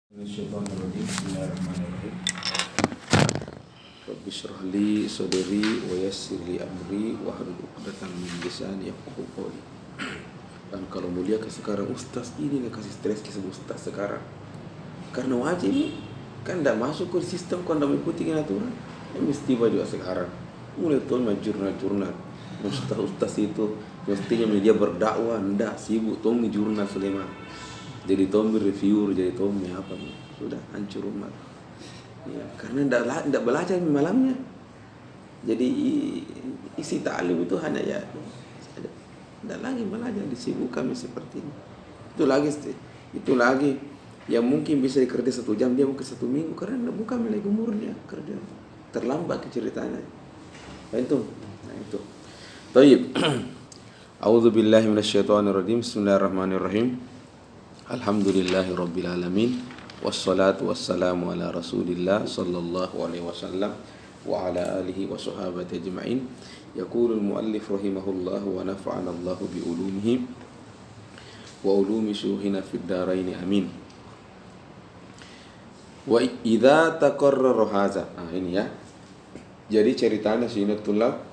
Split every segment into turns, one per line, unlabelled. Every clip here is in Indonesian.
Minasyaitonirrajim. Bismillahirrahmanirrahim. Rabbi shrah li sadri wa yassir li amri wahlul 'uqdatam min lisani yafqahu qawli. Dan kalau mulia ke sekarang ustaz ini nggak kasih stres ke ustaz sekarang. Karena wajib kan tidak masuk ke sistem kan tidak mengikuti aturan. Mesti juga sekarang. Mulai tuh jurnal. Ustaz itu mestinya dia berdakwah, ndak sibuk tuh jurnal Sulaiman. Jadi Tommy reviewer, jadi Tommy apa nih? Sudah hancur umat. Ya, karena tidak belajar malamnya. Jadi isi ta'lim itu hanya ya tidak lagi belajar, disibukkan seperti ini. Itu lagi yang mungkin bisa dikerja 1 jam, dia mungkin 1 minggu karena bukan lagi umurnya kerja. Terlambat ceritanya. Itu. Nah itu. Baik. A'udzubillahi minasyaitonirrajim. Bismillahirrahmanirrahim. Alhamdulillahi alamin. Wassalatu wassalamu ala rasulillah sallallahu alaihi wasallam wa ala alihi wa sahabati ajma'in. Yaqulul muallif rahimahullah wa nafa'ana Allah bi ulumihi wa ulumi syuhina fid dharain amin. Wa idza taqarrara hadza. Ini ya. Jadi ceritanya Sinatullah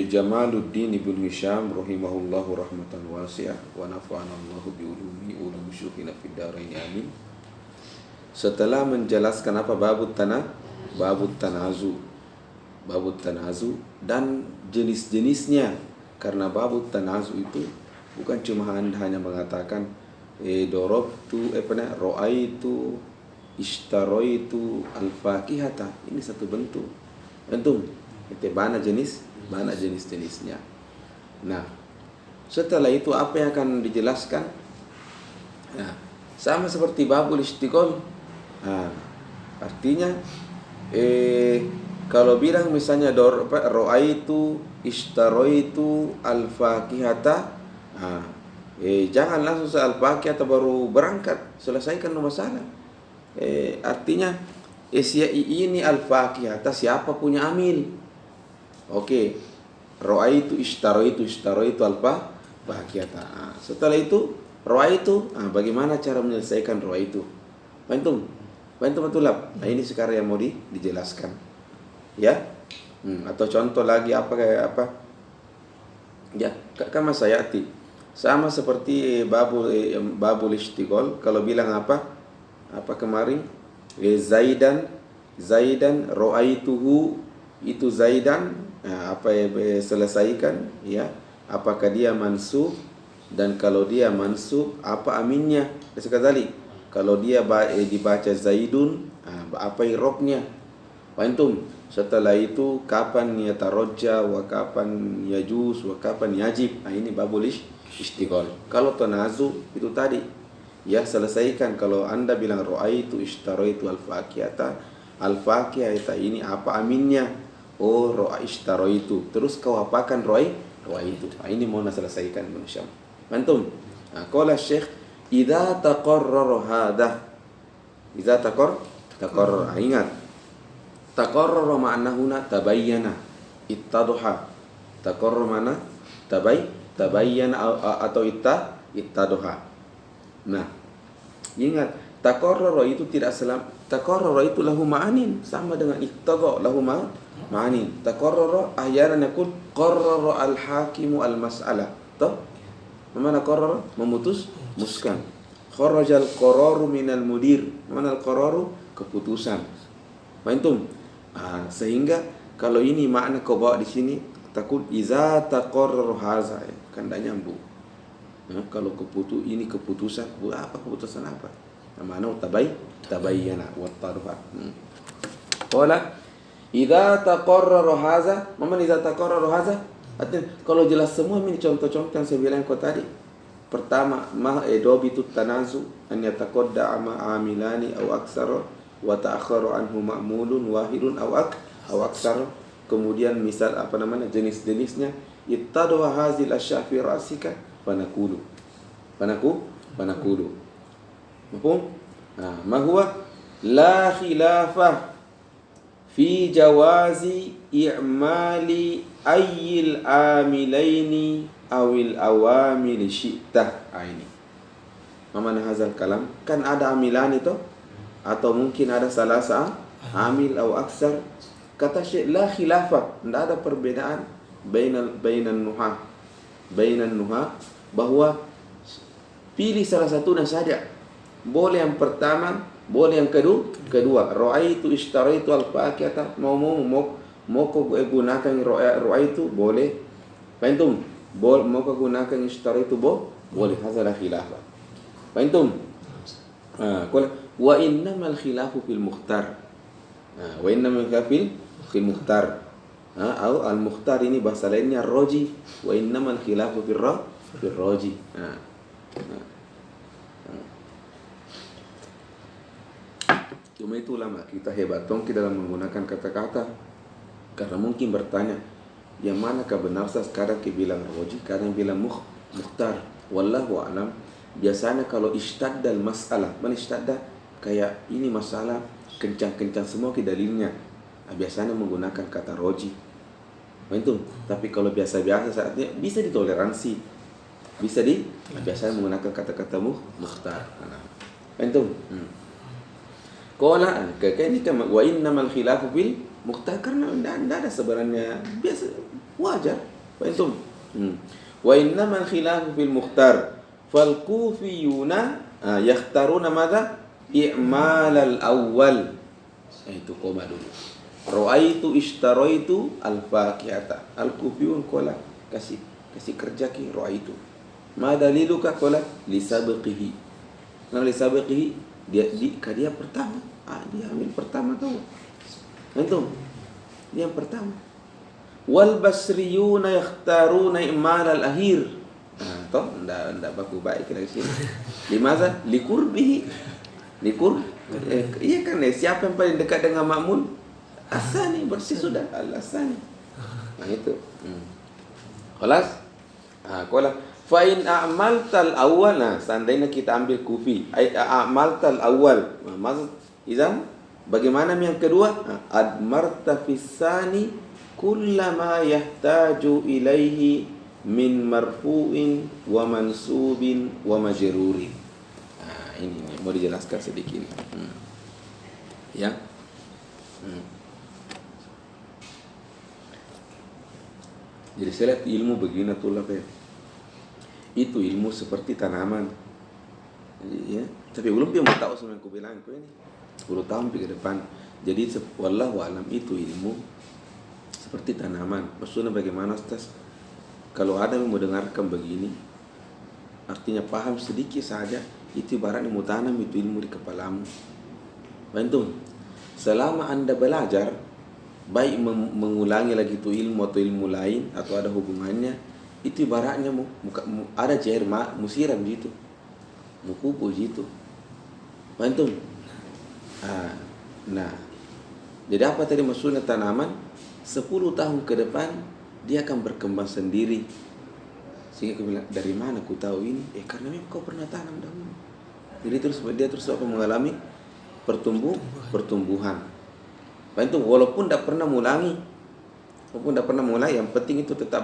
Jamaluddin ibn Hisham rahimahullahu rahmatan wasi'ah wa nafa'ana Allahu bi ulumi syuhina fid dharain amin. Setelah menjelaskan apa babut tanazu dan jenis-jenisnya, karena babut tanazu itu bukan cuma hanya mengatakan dorobtu ro'aitu ishtaraitu al-fakihata, ini satu bentuk. Antum itu banyak jenis-jenisnya. Nah, setelah itu apa yang akan dijelaskan? Nah, sama seperti babul istiqol. Nah, artinya kalau bilang misalnya ro'aitu ishtaraitu al-fakihata, jangan langsung al-fakihata baru berangkat, selesaikan masalah. Artinya ini al-fakihata siapa punya amil? Oke, ro'aitu ishtaraitu al-fakihata. Setelah itu ro'aitu, bagaimana cara menyelesaikan ro'aitu? Pantum betulap. Nah, ini sekarang yang mau dijelaskan. Ya. Atau contoh lagi apa? Ya, kama sayati. Sama seperti babul istighol, kalau bilang apa? Apa kemarin? Zaidan ro'aituhu, itu Zaidan. Nah, apa yang selesaikan? Ya, apakah dia mansub? Dan kalau dia mansub, apa aminnya? Sekali. Kalau dia dibaca Zaidun, apa irobnya? Pantum. Setelah itu kapan yatarajja wa kapan yajuz wa kapan yajib. Ini babul istighol. Kalau tanazu itu tadi, ya selesaikan. Kalau Anda bilang ro'aitu ishtaraitu al-fakihata, al-fakihata ini apa aminnya? Oh, ro'a ishtaraitu. Terus kau apakan ro'aitu. Ini mau selesaikan manusia. Antum. Qala Syekh, idza taqarrara hadha. Idza taqarrara, ingat. Taqarrara ma'na huna tabayyana, ittadha. Taqarrara mana? Tabayyana atau ittadha. Nah, ingat, taqarrara itu tidak taqarrara itu lahu ma'anin, sama dengan ittadha lahu ma'anin. Taqarrara ahyanan yakun qarrara al-hakimu al-mas'alah. Toh? Mana qarrara? Memutuskan. Kharajal qararu minal mudir. Mana al-qararu? Keputusan. Faham? Sehingga kalau ini makna kau bawa di sini, takut iza taqarrara haza, kan tidak nyambung. Kalau ini keputusan, apa keputusan apa? Mana tabayyana wa tarfa. Qala idza taqarrara haza, mana idza taqarrara haza? Artinya kalau jelas semua ini contoh-contoh yang saya bilang kau tadi. Pertama, dobitu tanazu an yataqadda amilani aw aksara wa ta'akhkharu anhu ma'mulun wahidun aw aksara. Kemudian misal jenis-jenisnya, ittadwa hazil asya fi rasika panakulu. Mafhum? Ma huwa la khilafah fi jawazi i'mali ayyil amilaini awil awamil syi'tah. Ini Mamana hazal kalam, kan ada amilan itu, atau mungkin ada salasa amil atau aksar. Kata Syekh, la khilafah, tidak ada perbedaan bainan nuha, bahwa pilih salah satunya saja. Boleh yang pertama, boleh yang kedua. Ra'aitu ishtaraitu al-fakihata, mau kau gunakan ra'aitu boleh. Fahimtum? Mau kau gunakan ishtaraitu boleh. Hazalah khilafah. Fahimtum? Wa innamal khilafu fil mukhtar. Wa innamal khilafu fil mukhtar. Atau al-mukhtar ini bahasa lainnya roji. Wa innamal khilafu fil roji. Cuma itu ulama kita hebat tongki dalam menggunakan kata-kata. Karena mungkin bertanya, yang manakah benar sekarang bilang roji, kadang bilang mukhtar. Wallahu a'lam. Biasanya kalau istaddal masalah, mana istadda kayak ini masalah kencang-kencang semua ke dalilnya. Biasanya menggunakan kata roji. Itu. Tapi kalau biasa-biasa saatnya bisa ditoleransi. Biasanya menggunakan kata-kata mukhtar. Itu. Kola ini kan wa innamal khilafu fil mukhtar, karena tidak ada sebenarnya biasa wajar. Itu. Wa innamal khilafu fil mukhtar fal kufiyuna yakhtaruna madza i'mal al-awwal. Itu koma dulu. Ra'aitu ishtaraitu al-fakihata. Al-kufiyun kola kasih kerja ki ra'aitu. Ma daliluka kola lisabqihi. Nah lisabqihi dia pertama. Dia ambil pertama tuh. Antum. Dia yang pertama. Wal basriyuna yakhtaruna i'mal al-akhir. Toh enggak baku baik lagi sini. Limaza? Liqurbihi. Iya kan, siapa yang paling dekat dengan makmul? Asani, bersih sudah. Al-asani. Nah itu. Khalas. Qala fa in a'maltal awwal. Nah, seandainya kita ambil kufi, a'maltal awwal. Maksud izan bagaimana yang kedua? Admarta fisani kullama yahtaju ilaihi min marfu'in wa mansubin wa majrurin. Ini mau dijelaskan sedikit. Ya. Jadi saya lihat ilmu begini tulab ya. Itu ilmu seperti tanaman. Jadi, ya. Tapi belum dia mau tahu semua yang aku bilang ini 10 tahun ke depan. Jadi wallahu alam itu ilmu seperti tanaman. Maksudnya bagaimana Ustaz? Kalau ada yang mendengarkan begini, artinya paham sedikit saja, itu ibaratnya mau tanam itu ilmu di kepalamu. Bantu. Selama Anda belajar, baik mengulangi lagi itu ilmu atau ilmu lain atau ada hubungannya, itu ibaratnya ada cair musiram gitu, mukupu gitu. Bantu. Nah, jadi apa tadi maksudnya tanaman? 10 tahun ke depan dia akan berkembang sendiri. Sehingga aku bilang, dari mana aku tahu ini? Karena memang kau pernah tanam dahulu. Jadi dia terus mengalami pertumbuhan. Itu walaupun tidak pernah mulai, yang penting itu tetap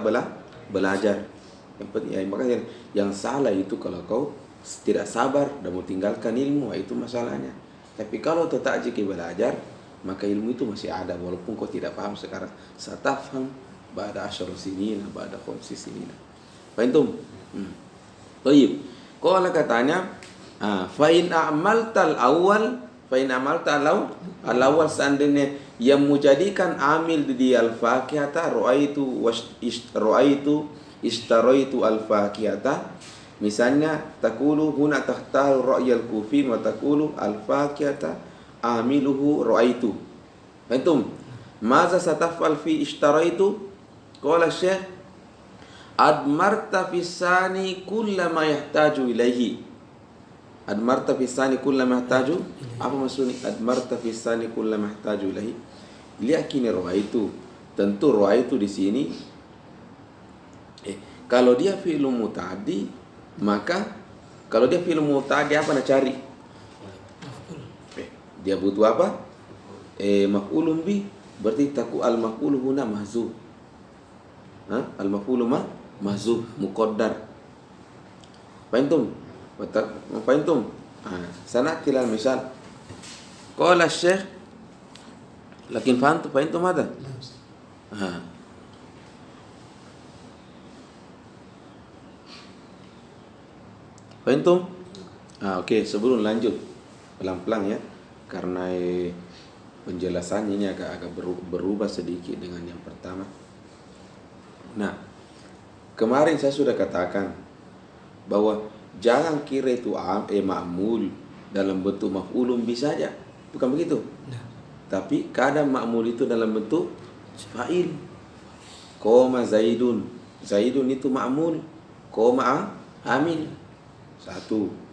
belajar. Yang penting, makanya yang salah itu kalau kau tidak sabar dan mau tinggalkan ilmu, itu masalahnya. Tapi kalau tetap jika belajar, maka ilmu itu masih ada walaupun kau tidak paham sekarang. Satafham ba'da 10 sinina, ba'da 5 sinina. Fahimtum? Baik. Qala katanya, fa in a'maltal awal, al-awwal seandainya yang menjadikan amil di al-fakihata ra'aitu ishtaraitu al-fakihata. Misalnya taqulu huna takhtaru ra'y al-kufi wa taqulu al-fakihata amiluhu ra'aitu. Fahimtum? Maza sataf'al fi ishtaraitu? Qala Syekh, admarta fisani kullama yahtaju ilaihi. Admarta fisani kullama yahtaju. Apa maksudnya admarta fisani kullama yahtaju ilaihi? Liyakini ra'aitu. Tentu ra'aitu di sini kalau dia fi'il muta'addi, maka kalau dia fi'il muta'addi apa nak cari? Dia butuh apa? Maf'ulun bi, berarti taku al-maf'ul huna mahzuf. Al-maf'ul mahzuf muqaddar. Fahimtum? فهمتم؟ سنأتي إلى المثال. قال الشيخ لكن فهمتم هذا؟ فهمتم؟ Oke, sebelum lanjut pelan-pelan ya, karena penjelasannya ini agak berubah sedikit dengan yang pertama. Nah, kemarin saya sudah katakan bahwa jangan kira itu ma'mul dalam bentuk maf'ulun bisa saja, bukan begitu? Tapi kadang ma'mul itu dalam bentuk fa'il. Koma Zaidun, Zaidun itu ma'mul, koma amil. Satu.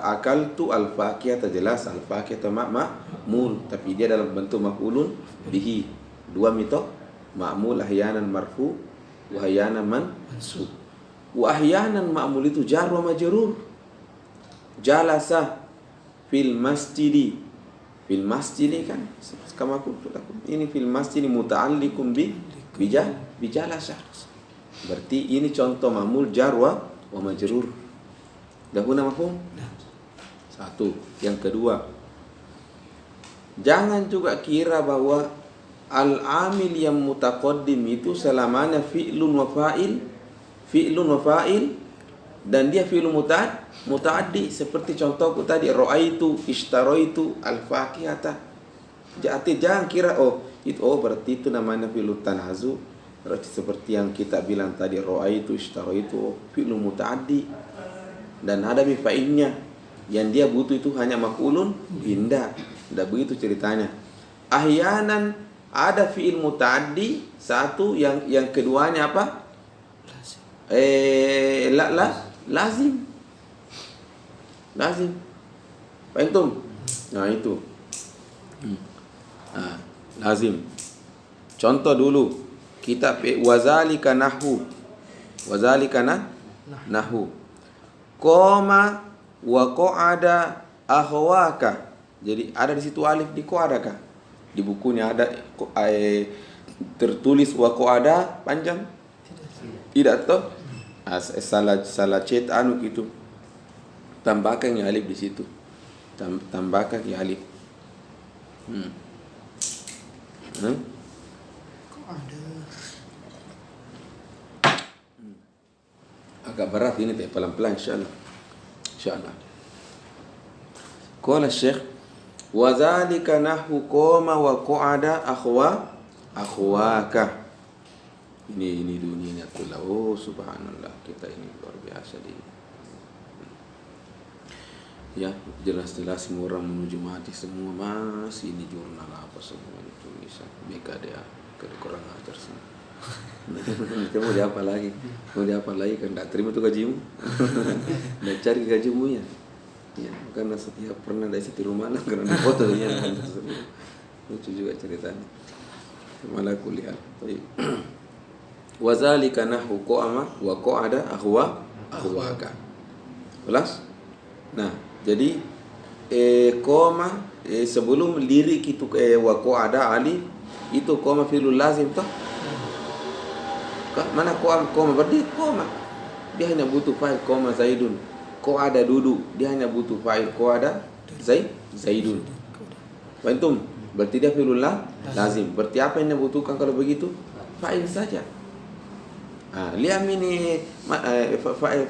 Akaltu al-fakihata, jelas al-fakihata ma'mul, tapi dia dalam bentuk maf'ulun bihi. Dua mito, ma'mul ahyanan marfu wa ahyanan mansub. Wa ahyanan ma'mul itu jar wa majrur. Jalasa fil masjidi. Fil masjidi kan kama qultu lakum. Ini fil masjidi muta'alliqun bijalasa. Berarti ini contoh ma'mul jar wa majrur. Dahuna mafhum? Satu. Yang kedua, jangan juga kira bahwa al-amil yang mutaqaddim itu selamanya fi'lun wa fa'il dan dia fi'lun muta'addi, seperti contohku tadi, ra'aitu, ishtaraitu al-fakihata. Jadi jangan kira berarti itu namanya fi'lun tanazu. Berarti seperti yang kita bilang tadi, ra'aitu, ishtaraitu fi'lun muta'addi. Dan ada fa'ilnya yang dia butuh itu hanya maf'ulun indah. Tidak begitu ceritanya. Ahyanan ada fi'il muta'addi satu, yang keduanya apa? Lazim. Fahimtum? Nah itu. Lazim. Contoh dulu kita wazalika nahu. Koma wa qa'ada akhwaka. Jadi ada di situ alif di qa'ada kah? Di bukunya ada tertulis wa qa'ada panjang? Tidak toh? Salah cet gitu. Tambahkan yang alif di situ. Tambahkan yang alif. Agak berat ini teh, pelan-pelan insyaallah. Qala Syekh wa dzalika nahwu qama wa qa'ada akhwaka. Ini dunia tulah. Subhanallah, kita ini luar biasa di. Ya, jelas-jelas semua orang menuju mati semua, Mas. Ini jurnal apa semua ini tulisan BKDA, kurang ajar semua. Kamu mau diapa lagi? Kan tidak terima tuh gajimu. Tidak cari gajimu ya. Karena setiap pernah dari situ rumah karena di foto ya. Lucu juga ceritanya. Malah kuliah. Wazalika nahu qama wa qa'ada akhwaka. Jelas? Nah, jadi qama sebelum lirik itu wa qa'ada alif itu qama fi'lul lazim toh? Mana koma berdiri koma, dia hanya butuh fa'il koma Zaidun. Qa'ada duduk, dia hanya butuh fa'il qa'ada Zaidun. Fahimtum? Berarti dia fi'lul lazim. Berarti apa yang dia butuhkan kalau begitu? Fa'il saja. Liam ini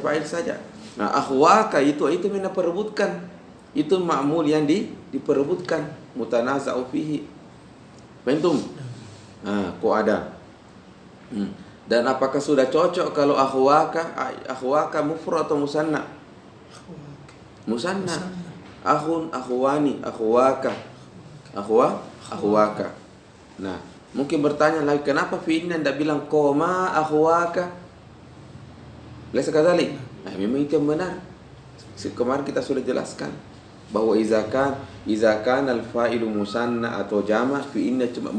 fa'il saja. Nah, akhwaka itu mina perebutkan. Itu ma'mul yang diperebutkan, mutanaza'u fihi. Fahimtum? Qa'ada. Dan apakah sudah cocok kalau akhwaka mufrad atau musanna? Musanna. Akhun, akhwani, akhwaka. Akhwaka. Nah, mungkin bertanya lagi, kenapa fi'ilnya tidak bilang koma akhwaka? Laisa kadzalik. Memang itu yang benar. Kemarin kita sudah jelaskan bahwa izakan al-fa'ilu musanna atau jama' fi'ilnya cuma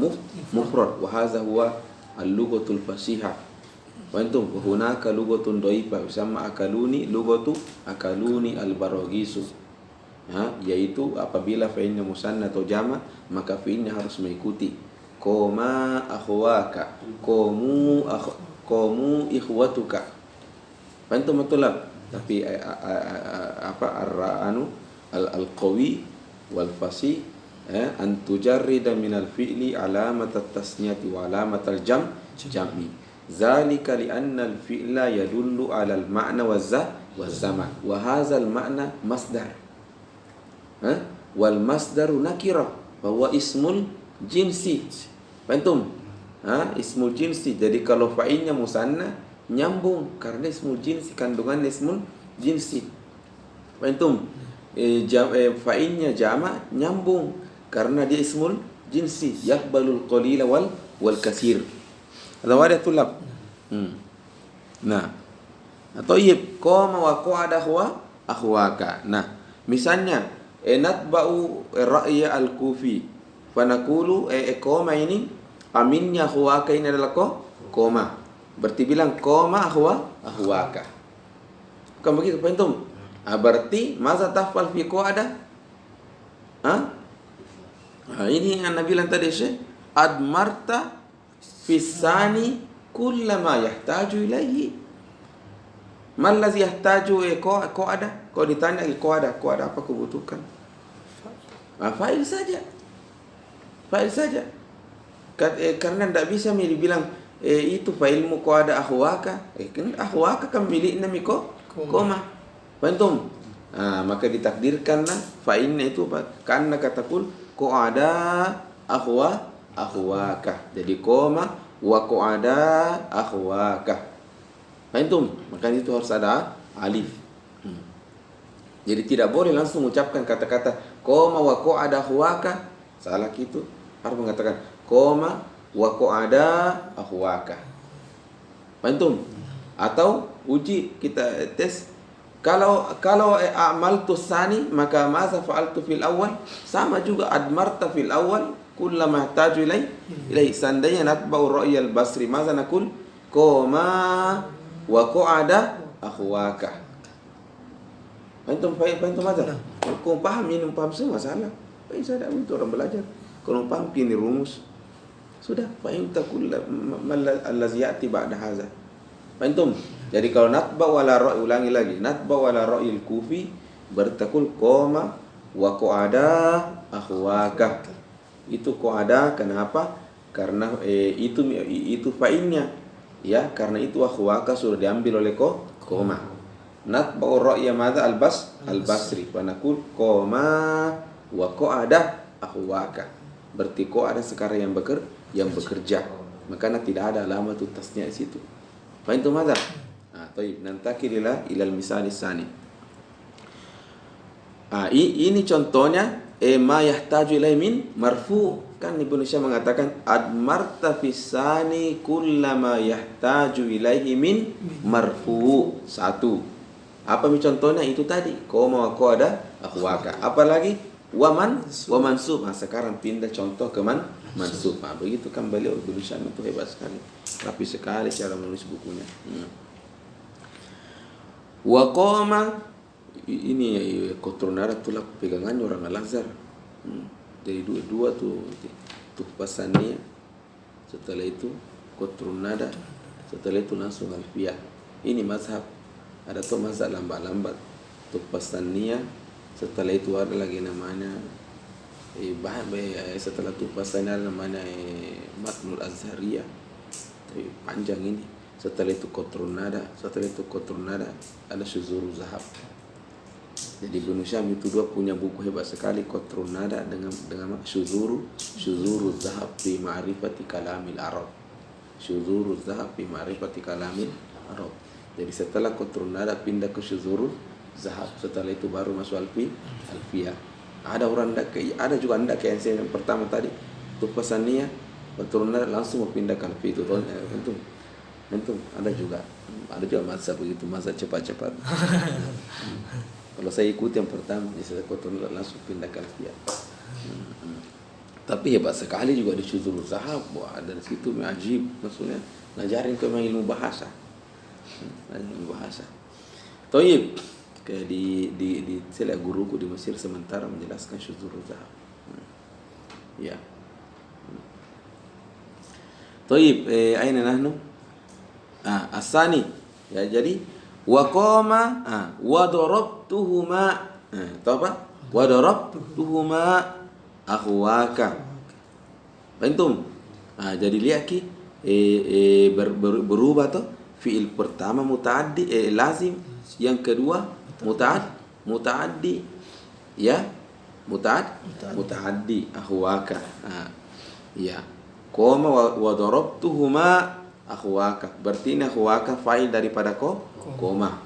mufrad, wa hadza huwa al-lughatul fasihah. Wa antum hunaka lughatun dhaifah sama akaluni al-baragisu. Yaitu apabila fi'ilnya musanna atau jama' maka fi'ilnya harus mengikuti koma akhwaka, komu ikhwatuka. Wa antum betul. Tapi apa ar-ra'anu al-qawi wal fasi an tujarrida min al-fi'li alamat at-tasniyati wa alamat al-jam'i. Zalika li anna al-fi'la yadullu 'ala al-ma'na wa zaman. Wa hadha al-ma'na masdar. Wal masdaru nakirah bahwa ismul jinsi. Pantum? Ismul jinsi. Jadi kalau fa'ilnya musanna nyambung karena ismul jinsi, kandungan ismul jinsi. Pantum? Fa'ilnya jama nyambung karena dia ismul jinsi. Yaqbalul qalila wal kasir. Ada wadah tulab. Nah, Thayyib, qama wa qa'ada huwa akhwaka. Nah, misalnya natba'u ra'ya al-kufi fa naqulu qama ini aminnya akhwaka ini adalah qama. Berarti bilang qama akhwaka. Bukan begitu, pantum? Berarti maza tafal fi qa'ada? Ini yang Anda bilang tadi, Syekh. Admarta fisani kullama yahtaju ilaihi. Mal ladzi yahtaju qa'ada? Kalau ditanya qa'ada apa kebutuhkan? Fa'il saja. Fa'il saja. Karena tidak bisa dibilang itu fa'ilmu qa'ada akhwaka. Kan akhwaka kan miliknya koma. Pantum? Maka ditakdirkanlah fa'ilnya itu karena katakul qa'ada akhwaka. Jadi koma wa qa'ada akhwaka. Pantum? Maka itu harus ada alif. Jadi tidak boleh langsung mengucapkan kata-kata koma wa qa'ada akhwaka. Salah gitu. Harus mengatakan koma wa qa'ada akhwaka. Pantum? Atau uji kita tes. Kalau amaltu tsani maka maza fa'altu fil awal, sama juga admarta fil awal kullama yahtaju ilai. Seandainya natba'u ra'y al-Basri maza nakul qama wa qa'ada akhwaka. Pantum maza? Kau paham ini, paham semua masalah. Saya itu orang belajar. Kalau paham ini rumus sudah fahim takul allazi ya'ti ba'da hadza. Pantum? Jadi kalau natba wala ra'i, ulangi lagi, natba wala ra'il kufi bertakul qama wa qa'ada akhwaka. Itu qa'ada kenapa? Karena itu fa'ilnya. Ya, karena itu akhwaka sudah diambil oleh qoma. Natba ra'ya madza al-Basri wa naqul qama wa qa'ada akhwaka. Berarti qa'ada sekarang yang bekerja. Makanya tidak ada alamat tasnya di situ. Fahim tu madza? Baik, nantakil ilal misal tsani. Ini contohnya ma yahtaju ilai min marfu. Kan Ibnu Syam mengatakan admarta fisani kullama yahtaju ilaihi min marfu. Satu. Apa contohnya? Itu tadi qoma wa qa'ada akhwaka. Apalagi waman wa mansub. Sekarang pindah contoh ke mansub. Begitu kan beliau Ibnu Syam itu hebat sekali. Rapi sekali cara menulis bukunya. Wa qama ini Qutronada tulah pegangannya orang Al-Azhar. Jadi dua tuh pasannya. Setelah itu Qutronada, setelah itu langsung Alfiyah. Ini mazhab. Ada tuh mazhab lambat-lambat. Tuh pasannya, setelah itu ada lagi namanya setelah tuh pasannya ada namanya Matnul Azhariyah. Tapi panjang ini. Setelah itu Qutronada, ada Syuzuru Zahab. Jadi Ibnu Syam itu dua punya buku hebat sekali, Qutronada dengan Syuzuru Zahab fi ma'rifati kalamil Arab. Syuzuru Zahab fi ma'rifati kalamil Arab. Jadi setelah Qutronada pindah ke Syuzuru Zahab, setelah itu baru masuk Alfiyah. Ada juga anda kayak yang pertama tadi, Tufasaniyah, Qutronada langsung pindah ke Alfiyah itu. Itu ada juga masa begitu, masa cepat-cepat. Kalau saya ikuti yang pertama, saya langsung pindah ke Alfiyah. Tapi hebat sekali juga di Syuzuru Zahab. Wah, dari situ ajib, maksudnya ngajarin ke ilmu bahasa. Thayyib, kayak di saya guruku di Mesir sementara menjelaskan Syuzuru Zahab. Ya. Thayyib, aina nahnu? Asani. Ya, jadi Wa qama, wa darabtuhuma. Itu apa? Wa darabtuhuma akhwaka. Antum? Jadi lihat ki berubah tuh. Fiil pertama mutaaddi lazim, yang kedua mutaaddi. Ya, mutaaddi akhwaka. Ya. Qama wa darabtuhuma akhwaka. Berarti ini akhwaka fa'il daripada koma.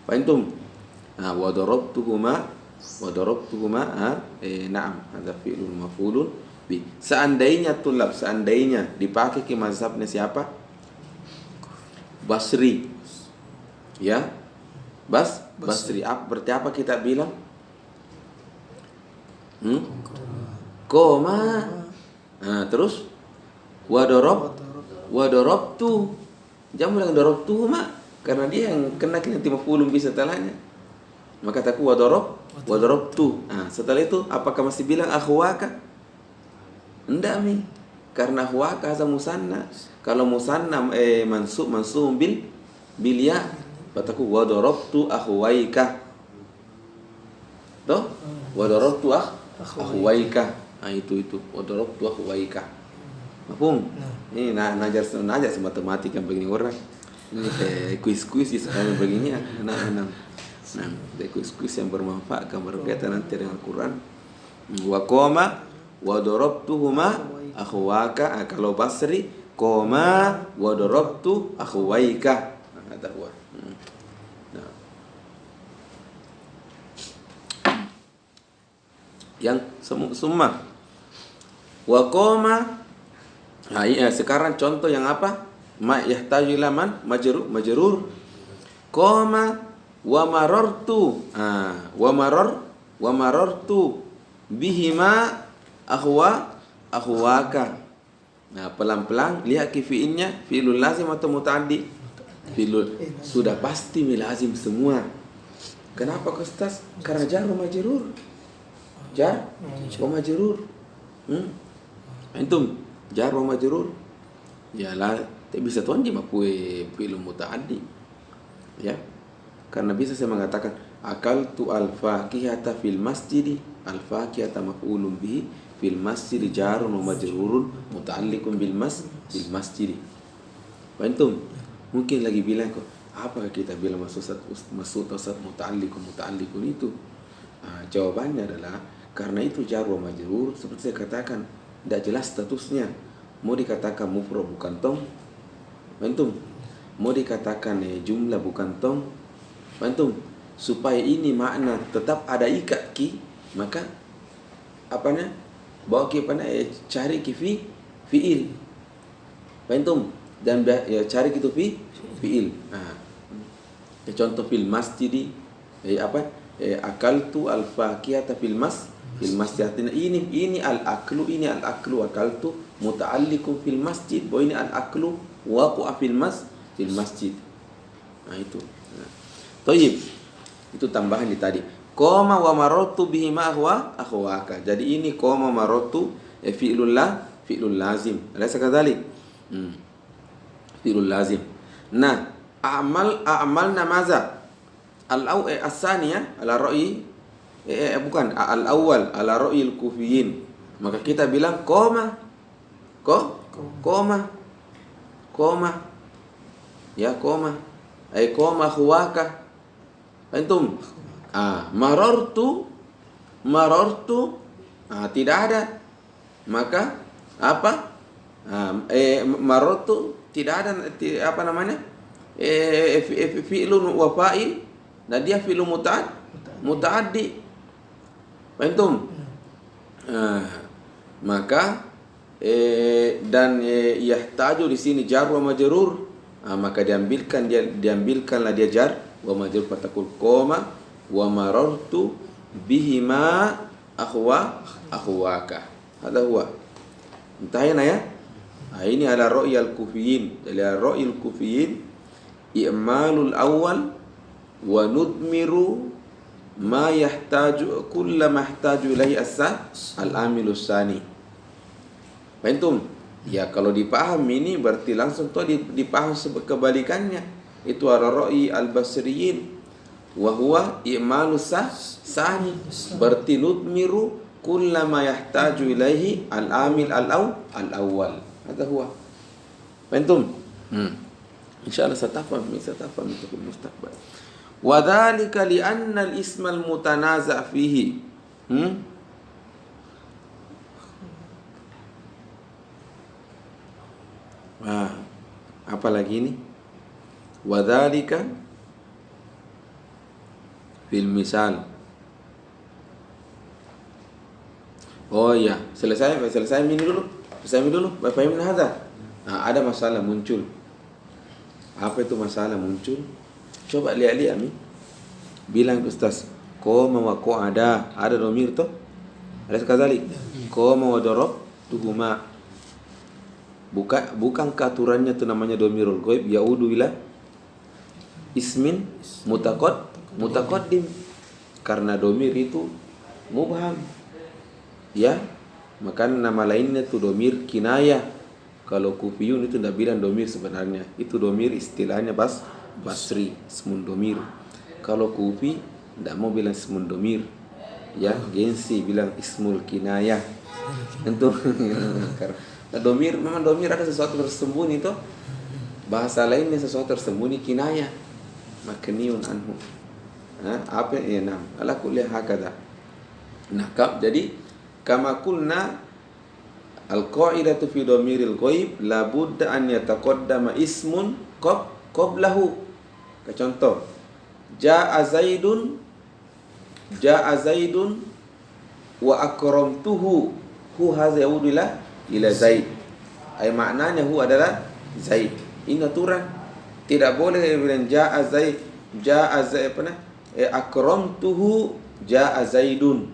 Fahimtum? Wa darabtuhuma na'am, ada fi'lun maf'ulun bi. Seandainya tulab, seandainya dipakai ke mazhabnya siapa? Basri. Ya. Basri. Berarti apa kita bilang? Koma. Terus wa darabtu. Jangan bilang darabtu karena dia yang kena nanti maf'ulun bi setelahnya. Maka taku wa darabtu. Setelah itu apakah masih bilang akhwaka? Enggak mi. Karena akhwaka za musanna. Kalau musanna mansub bil ya. Bataku wa darabtu akhwaika. Toh? Wa darabtu akhwaika. Itu wa darabtu akhwaika. Mafhum? Ini najar matematika begini orang. Ini kuis-kuis sekarang begini anak-anak. Kuis-kuis yang bermanfaat akan berkaitan nanti dengan Quran. Wa qama wa darabtuhuma akhwaka. Kalau Basri qama wa darabtu akhwaika. Ada huwa. Yang summa wa qama. Sekarang contoh yang apa? Ma yahtaju ila man majrur. Qama wa marartu. Wa marartu bihima akhwaka. Pelan-pelan lihat fi'ilnya, fi'lul lazim atau mutaaddi? Fi'lul sudah pasti lazim semua. Kenapa Ustaz? Karena jar wa majrur. Jar wa majrur. Antum jar wa majrur. Ya lah, tak bisa tuan je mapue fi'il mutaaddi. Ya. Karena bisa saya mengatakan akaltu al-faqihata fil masjidi. Al-faqihata maf'ulun bihi fil masjidi jarun wa majrurun muta'alliqun bil masjidi. Antum mungkin lagi bilang kok, apakah kita bilang maksud Ustaz muta'alliqun itu? Jawabannya adalah karena itu jar wa majrur seperti saya katakan tidak jelas statusnya. Mau dikatakan mufrad bukan tong. Antum mau dikatakan jumlah bukan tong. Antum supaya ini makna tetap ada ikat ki, maka bawa ki cari ki fi'il. Antum dan ya cari gitu fi'il. Contoh fil masjidi akaltu al-faqihata fil masjid. Ini al-aklu akaltu muta'alliqun fil masjid. Bahwa ini al-aklu waqa fil masjid. Itu. Thayyib. Itu tambahan di tadi. Qama wa marartu bihima akhwaka. Jadi ini qama marartu fi'lul lazim. Alaysa kadzalik? Fi'lul lazim. Nah, a'malna maza? As-saniyah ala ra'yi bukan al-awwal ala ra'yi al-kufiyin. Maka kita bilang qama. Ya qama. Qama akhwaka. Antum marartu tidak ada, maka apa? Marartu tidak ada apa namanya? Fi'lun wa fa'il, dan dia fi'lun mutaaddi. Antum maka dan yahtaju di sini jar wa majrur, maka diambilkanlah dia jar wa majrur, fatakul qoma wa marartu bihima akhwaka. Hada huwa. Intahina ya. Ini ala ra'yi al-kufiyin. Ala ra'yi al-kufiyin i'malul awal wa nudmiru ma yahtaju kulla mahtaju ilaihi al-amilu tsani. Antum? Ya kalau dipahami ini berarti langsung tuh dipaham kebalikannya. Itu ar-ra'i al-basriyin wa huwa i'malu sani. Berarti nudmiru kullama yahtaju ilaihi al-amil al-awwal. Hadha huwa. Fahimtum? Insyaallah satafham itu fil mustaqbal. Wa dzalika li anna al-ism al-mutanaza' fihi. Apa lagi ini? Wa dzalika fil misal. Oh ya, selesai ini dulu. Fahimna hadza? Ada masalah muncul. Apa itu masalah muncul? Coba lihat Ami. Bilang Ustaz, qoma wa qa'ada, ada dhamir toh? Ada sekali. Qoma wa darabtuhuma. Bukan aturannya itu namanya dhamirul ghaib, yaudu ila ismin mutaqaddim. Karena dhamir itu mubham. Ya, maka nama lainnya itu dhamir kinayah. Kalau Kufiyun itu tidak bilang dhamir sebenarnya. Itu dhamir istilahnya Basri, ismun dhamir. Kalau Kufi tidak mau bilang ismun dhamir. Ya, Gensi bilang ismul kinayah. Itu dhamir, memang dhamir ada sesuatu tersembunyi itu. Bahasa lainnya sesuatu tersembunyi kinayah. Makniun anhu. Apa ya nam? Ala kulli hakada. Nah, jadi kama kulna al-qa'idatu fi dhamiril ghaib la budda an yataqaddama ismun qablahu. Contoh, jaa Zaidun wa akramtuhu. Hu hadza yaudu ila Zaid. Ay maknanya hu adalah Zaid. Ini aturan. Tidak boleh bilang jaa Zaid akramtuhu jaa Zaidun.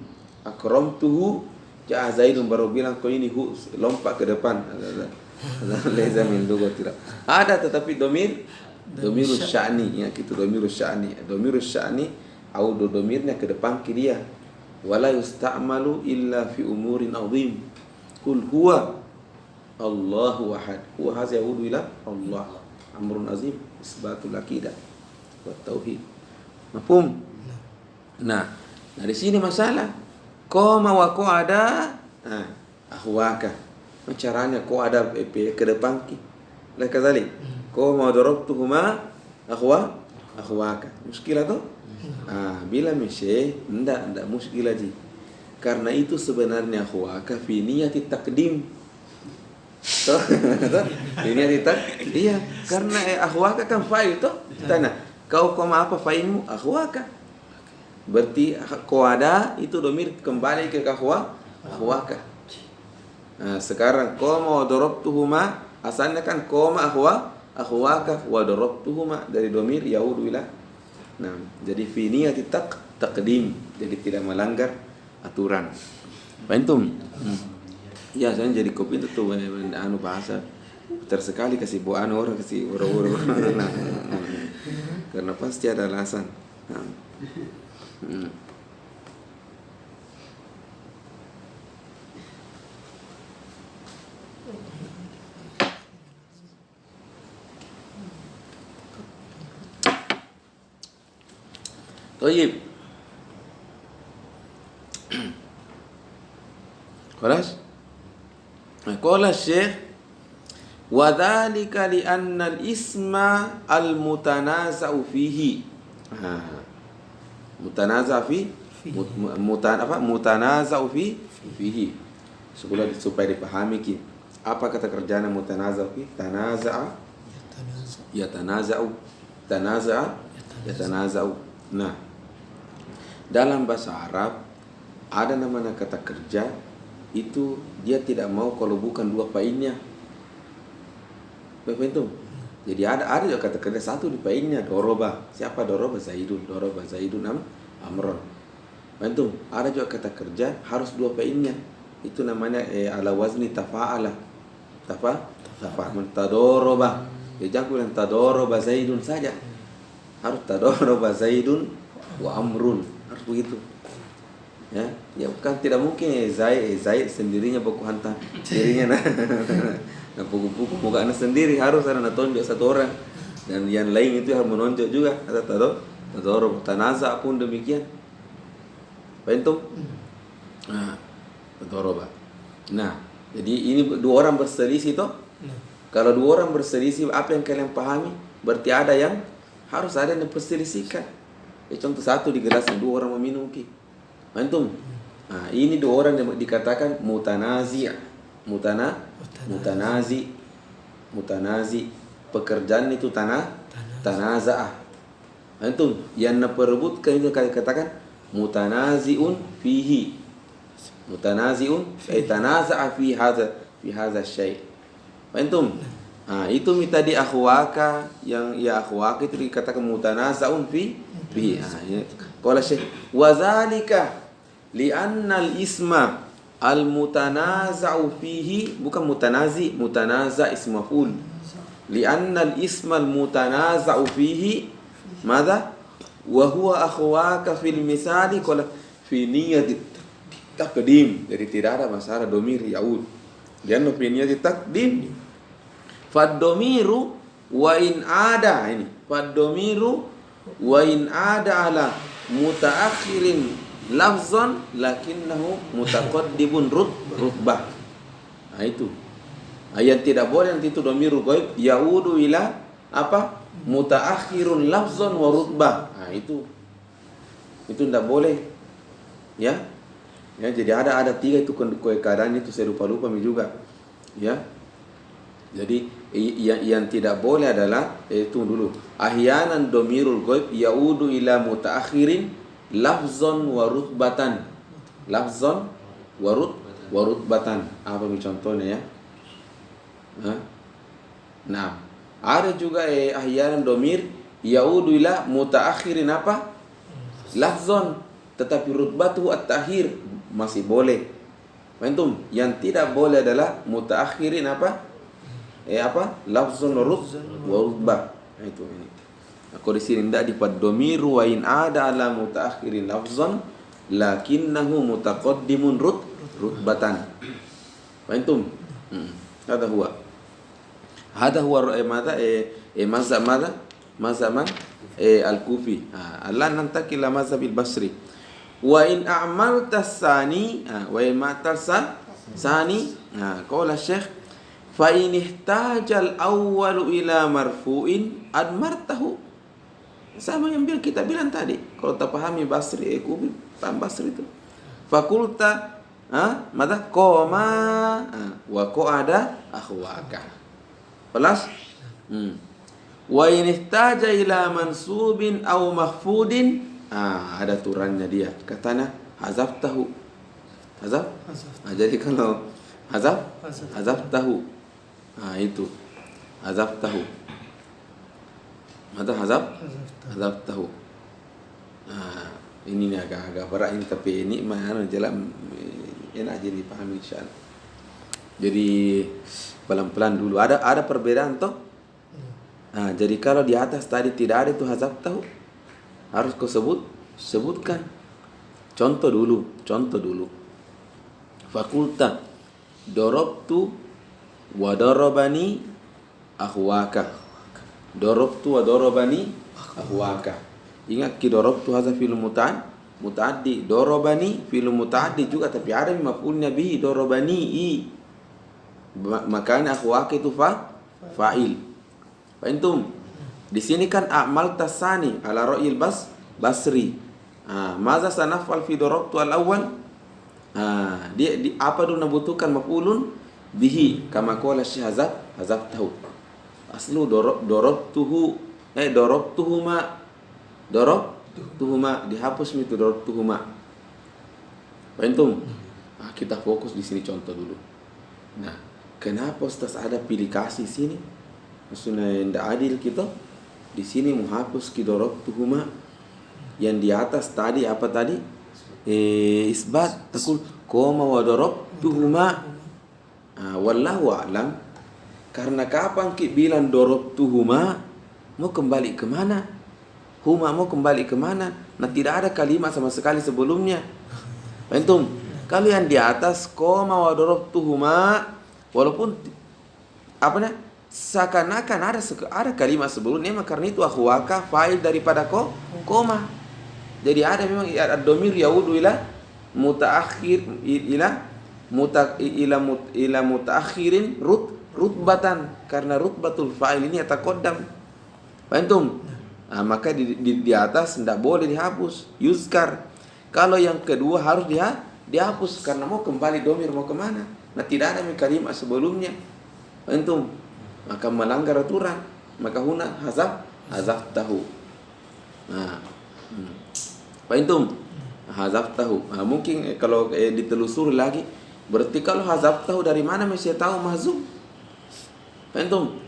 Akramtuhu jaa Zaidun, baru bilang kau ini hu lompat ke depan. Leza min lughah tidak. Ada tetapi dhamirus sya'ni, ya gitu, dhamirus sya'ni. Dhamirus sya'ni audu dhamirnya ke depan ke dia. Wala yusta'malu illa fi umurin 'azim. Qul huwa Allahu ahad. Huwa hadza yaudu ila Allah. Amrun azim, isbatul aqidah wa tauhid. Mafhum? Nah, dari sini masalah. Qoma wa qa'ada, ahwaka. Caranya qa'ada ke depan ki. La kadzalik. Qoma wa darabtuhuma ahwaka. Muskilah tu? Bila Syekh enggak muskilah ji. Karena itu sebenarnya ahwaka fi niyati taqdim. Ini iya, karena ahwaka kan fa'il toh. Tanya, kau koma apa fa'ilmu? Ahwaka. Berarti qa'ada itu dhamir kembali ke ahwaka. Nah, sekarang qoma wa darabtuhuma asalnya kan qoma ahwaka wa darabtuhuma dari dhamir yaudu ila. Nah, jadi fi niyati taqdim, jadi tidak melanggar aturan. Paham? Ya, saya jadi kopi itu tuh bahasa putar sekali kasih buaan orang kasih orang-orang. Karena pasti ada alasan. Toyib. Kelas? Qala Syekh wa dzalika li anna al-isma al-mutanaza'u fihi. Mutanaza'u fihi. Supaya dipahami ki. Apa kata kerjanya mutanaza'u fi? Yatanaza'u. Nah, dalam bahasa Arab ada namanya kata kerja itu dia tidak mau kalau bukan dua painnya. Begitu. Jadi ada juga kata kerja satu di painnya, doroba. Siapa doroba? Zaidun. Doroba Zaidun Amron. Begitu. Ada juga kata kerja harus dua painnya. Itu namanya ala wazni tafa'ala. Tadoroba. Ya jangan bilang tadoroba Zaidun saja. Harus tadoroba Zaidun wa Amrun. Harus begitu. Ya bukan tidak mungkin Zaid sendirinya buku hantar dirinya nah buku-buku bukan sendiri, harus ada tonjok satu orang. Dan yang lain itu harus menonjol juga. Kata tadoroba. Tanaza pun demikian. Paham? Nah, tadoroba. Nah, jadi ini dua orang berselisih toh. Kalau dua orang berselisih, apa yang kalian pahami? Berarti ada yang harus ada yang perselisihkan. Contoh satu di gelas, dua orang meminum ki. Antum. Nah, ini dua orang yang dikatakan mutanazi. Mutanazi. Pekerjaan itu tanaza'ah. Antum, yang perebutkan itu katakan mutanaziun fihi. Mutanaziun ay tanaza'a fi hadza syai'. Antum. Itu tadi akhwaka yang ya akhwaka itu dikatakan mutanazaun fihi. Qala Syekh wa zalika li'anna al-isma al-mutanaza'u fihi, bukan mutanaza ism maf'ul. Li'anna al-isma al-mutanaza'u fihi madza wa huwa akhwaka fil misali qala fi niyyati taqdim. Jadi tidak ada masalah domir yaud. Lianna fi niyyati taqdim. Fad-domiru wa in ada ini. Fad-domiru wa in ada ala mutaakhirin lafzan lakinnahu mutaqaddimun rutbah. Itu. Yang tidak boleh nanti itu domirul ghaib yaudu ila apa? Mutaakhirun lafzan wa rutbah. Itu tidak boleh. Ya, jadi ada tiga itu keadaan itu saya lupa juga. Ya. Jadi yang tidak boleh adalah itu dulu. Ahyanan domirul ghaib yaudu ila mutaakhirin lafzan wa rutbatan. Lafzan wa rutbatan. Apa contohnya ya? Nah, ada juga ahyanan domir yaudu ila mutaakhirin apa? Lafzan, tetapi rutbatu at-takhir masih boleh. Antum, yang tidak boleh adalah mutaakhirin apa? Lafzun wa rutbah. Itu ini. Aku di sini tidak dipaddomiru wa in ada ala mutaakhirin lafzan lakinnahu mutaqaddimun rutbatan. Antum. Hada huwa mazhab al-Kufi. Allah nantakil ila mazhab al-Basri. Wa in a'malta sani qala Syekh fa in ihtajal awwalu ila marfu'in admartahu. Sama yang kita bilang tadi. Kalau tak pahami Basri, Kufi, paham Basri itu. Fakulta mada qoma wa qa'ada akhwaka. Pelas? Wa in ihtaja ila mansubin aw mahfudin, ada turannya dia. Katanya hazaftahu. Hazaf? Jadi kalau hazaftahu. Itu hazaftahu. Mata hazaftahu. Ini nih agak berat ini, tapi ini mana jalan enak jadi dipahami insyaallah. Jadi pelan-pelan dulu. Ada perbedaan toh? Jadi kalau di atas tadi tidak ada itu hazaftahu, harus kau sebutkan. Contoh dulu. Fakulta dorobtu wa dorobani akhwaka. Dorobtu wa dorobani akhwaka. Ingat ki dorobtu hadza fil mutaaddi. Dorobani fil mutaaddi juga, tapi ada maf'ulnya bihi dorobani makanya akhwaka itu fa'il. Antum di sini kan a'mal tasani ala ra'il Basri. Maza sanafal fi dorobtu al-awwal. Dia apa dulu nabutukan maf'ulun bihi kama qala Syekh hazaftahu. Aslu dorobtuhu dorobtuhuma dihapus itu dorobtuhuma. Antum? Kita fokus di sini contoh dulu. Nah, kenapa Ustaz ada pilih kasih sini? Maksudnya tidak adil kita. Di sini menghapus ki dorobtuhuma. Yang di atas tadi apa tadi? Isbat takul koma wa dorobtuhuma. Wallahu a'lam. Karena kapan ki bilang dorobtuhuma, mau kembali kemana? Huma mau kembali kemana? Nah, tidak ada kalimat sama sekali sebelumnya. Antum, kalau yang di atas koma wa dorobtuhuma, walaupun seakan-akan ada kalimat sebelumnya, karena itu akhwaka fa'il daripada koma. Jadi ada memang ad-dhamir yaudu ila mutaakhir ila mutaakhirin rutbatan, karena rutbatul fa'il ini yataqaddam. Paham? Maka di atas tidak boleh dihapus, yuzkar. Kalau yang kedua harus dihapus karena mau kembali dhamir mau kemana. Nah, tidak ada kalimat sebelumnya. Paham? Maka melanggar aturan. Maka huna hazaftahu. Nah, paham? Hazaftahu. Mungkin kalau ditelusuri lagi, berarti kalau hazaftahu dari mana mesti tahu mahzuf? Paham?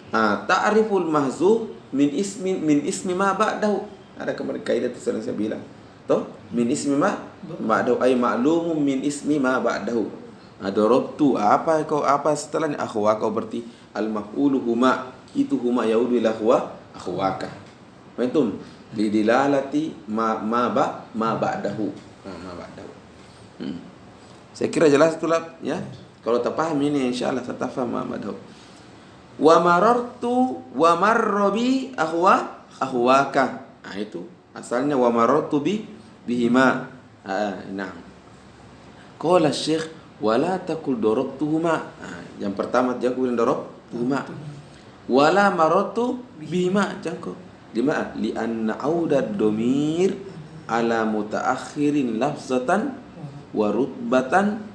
Ta'riful mahzuf min ismi ma ba'dahu. Ada kemarin kaidah itu sering saya bilang. Toh, min ismi ma ba'dahu ay ma'lumun min ismi ma ba'dahu. Darabtu apa setelahnya akhwaka, berarti al maf'ulu huma, itu huma yaudu ila akhwaka. Paham? Lidilalati ma ba'dahu. Ma ba'dahu. Saya kira jelas itulah ya. Kalau tak paham ini insyaallah satafham ma ba'dahu. Wa marrobi akhwaka. Itu asalnya wa marartu bihima. Nah. Qala Syekh wala taqul darabtuhuma. Yang pertama jangan bilang darabtuhuma. Wala marartu bihima, jangan. Lima li anna audad dhamir ala mutaakhirin lafzatan wa rutbatan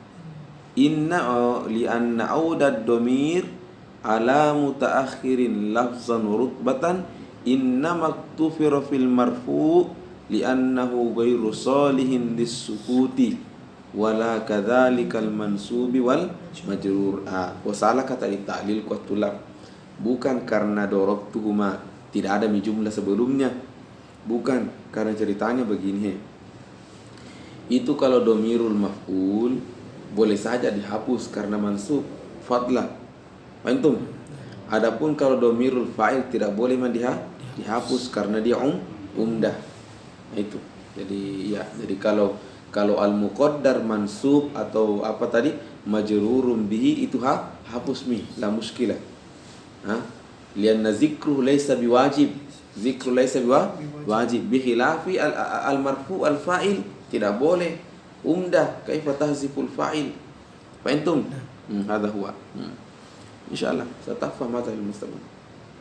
li anna audad dhamir ala mutaakhirin lafzan rutbatan inna maktufira fil marfu li'annahu ghairu salihin lis-sukuti wala kadzalikal mansubi wal majrur. Wasalah kata di ta'lil qatulab, bukan karena darabtuhuma, tidak ada jumlah sebelumnya, bukan, karena ceritanya begini. Itu kalau dhamirul maf'ul boleh saja dihapus karena mansub fadlah. Antum. Adapun kalau dhamirul fa'il tidak boleh dihapus karena dia umdah. Itu. Jadi kalau al-muqaddar mansub atau apa tadi majrurum bihi itu hapus la muskilah. Lianna zikruhu laysa biwajib. Zikru laysa biwajib bi khilafi al-marfu al-fa'il, tidak boleh umdah. Kaifa tahziful fa'il? Fahimtum? Hadha huwa. InsyaAllah satafham hadha al-mustaqbal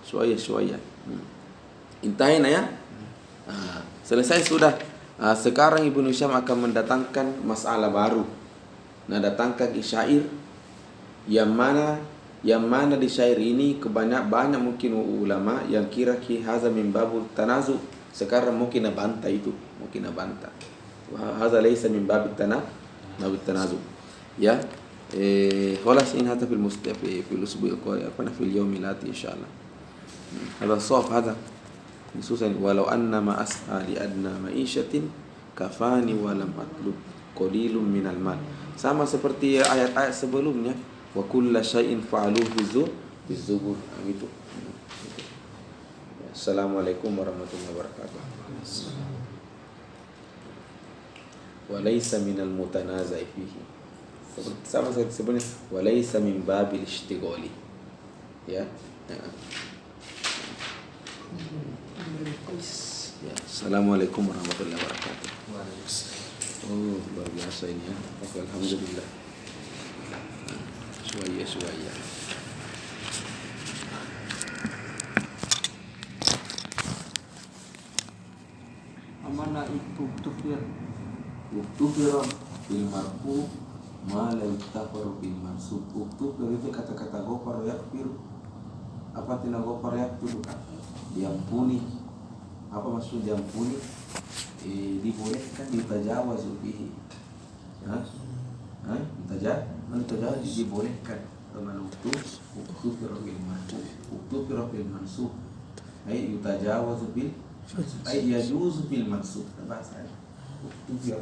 syuaya. Intahina ya. Selesai sudah. Sekarang Ibnu Hisham akan mendatangkan masalah baru. Datangkan syair yang mana di syair ini banyak mungkin ulama yang kira hadza min babul tanazu. Sekarang mungkin bantah itu, hadza laysa min babut tanazu. Ya. خلاص إن هذا في الأسبوع القادم في اليوم الآتي إن شاء الله. هذا الصواب هذا خصوصا ولو أن ما أسعى لأدنى معيشة كفاني ولم أطلب قليل من المال. Sama seperti ayat-ayat sebelumnya, wa kulla syai'in fa'aluhu bizubur. Gitu. Assalamualaikum warahmatullahi wabarakatuh. Wa laysa minal mutanaza'i fihi. Sama sebenarnya walaysa min babil ishtighali. Ya. Assalamualaikum warahmatullahi wabarakatuh. Oh, luar biasa ini ya. Alhamdulillah. Suaya. Amana itu tufir bil marfu ma la yughfaru bil mansub. Itu kata-kata ghafar yaghfir. Apa tina ghafar yaghfir? Diampuni. Apa maksud diampuni? Dibolehkan ditajawaz bihi. Ditajawaz dibolehkan. Teman uktufir bil mansub. Uktufir bil mansub. Ay yutajawaz bil ay yajuz bil mansub. Bahasa uktufir.